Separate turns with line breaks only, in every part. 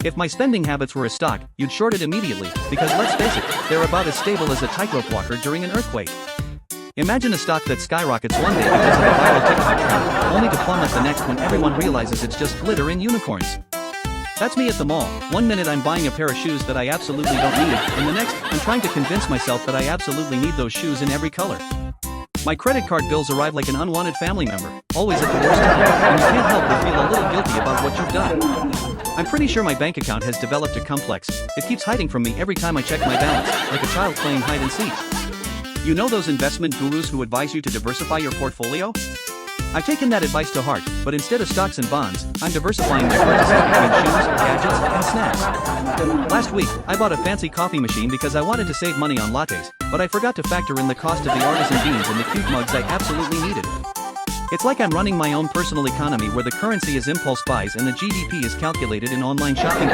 If my spending habits were a stock, you'd short it immediately, because let's face it, they're about as stable as a tightrope walker during an earthquake. Imagine a stock that skyrockets one day because of a viral TikTok trend, only to plummet the next when everyone realizes it's just glitter and unicorns. That's me at the mall. One minute I'm buying a pair of shoes that I absolutely don't need, and the next, I'm trying to convince myself that I absolutely need those shoes in every color. My credit card bills arrive like an unwanted family member, always at the worst time, and you can't help but feel a little guilty about what you've done. I'm pretty sure my bank account has developed a complex. It keeps hiding from me every time I check my balance, like a child playing hide and seek. You know those investment gurus who advise you to diversify your portfolio? I've taken that advice to heart, but instead of stocks and bonds, I'm diversifying my purchases between shoes, gadgets, and snacks. Last week, I bought a fancy coffee machine because I wanted to save money on lattes, but I forgot to factor in the cost of the artisan beans and the cute mugs I absolutely needed. It's like I'm running my own personal economy where the currency is impulse buys and the GDP is calculated in online shopping.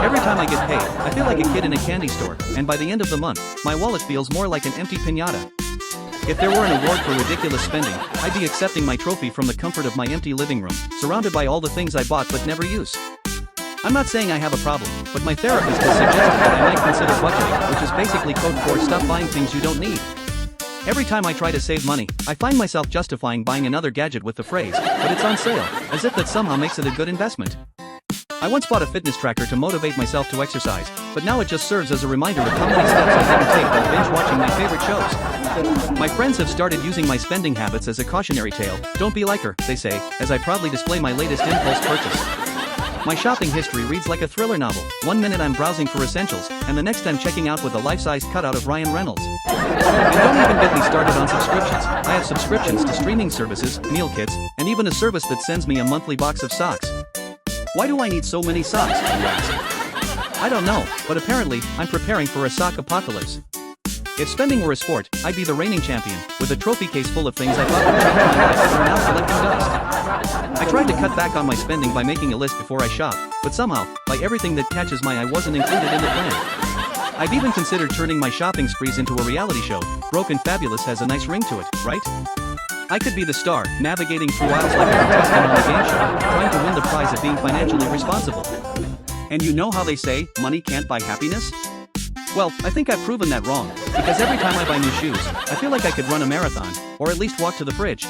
Every time I get paid, I feel like a kid in a candy store, and by the end of the month, my wallet feels more like an empty piñata. If there were an award for ridiculous spending, I'd be accepting my trophy from the comfort of my empty living room, surrounded by all the things I bought but never use. I'm not saying I have a problem, but my therapist has suggested that I might consider budgeting, which is basically code for stop buying things you don't need. Every time I try to save money, I find myself justifying buying another gadget with the phrase, but it's on sale, as if that somehow makes it a good investment. I once bought a fitness tracker to motivate myself to exercise, but now it just serves as a reminder of how many steps I didn't take while binge watching my favorite shows. My friends have started using my spending habits as a cautionary tale. Don't be like her, they say, as I proudly display my latest impulse purchase. My shopping history reads like a thriller novel. One minute I'm browsing for essentials, and the next I'm checking out with a life-sized cutout of Ryan Reynolds. And don't even get me started on subscriptions. I have subscriptions to streaming services, meal kits, and even a service that sends me a monthly box of socks. Why do I need so many socks, you ask? I don't know, but apparently, I'm preparing for a sock-apocalypse. If spending were a sport, I'd be the reigning champion, with a trophy case full of things I thought would change my life but are now collecting dust. I tried to cut back on my spending by making a list before I shop, but somehow, by everything that catches my eye wasn't included in the plan. I've even considered turning my shopping sprees into a reality show. Broke and Fabulous has a nice ring to it, right? I could be the star, navigating through aisles like a contestant on a game show, trying to win the prize of being financially responsible. And you know how they say, money can't buy happiness? Well, I think I've proven that wrong, because every time I buy new shoes, I feel like I could run a marathon, or at least walk to the fridge.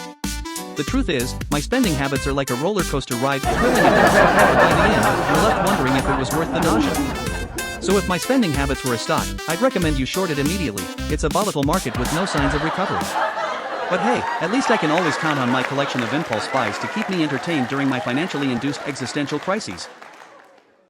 The truth is, my spending habits are like a roller coaster ride thrilling at first, but by the end, you're left wondering if it was worth the nausea. So if my spending habits were a stock, I'd recommend you short it immediately. It's a volatile market with no signs of recovery. But hey, at least I can always count on my collection of impulse buys to keep me entertained during my financially induced existential crises.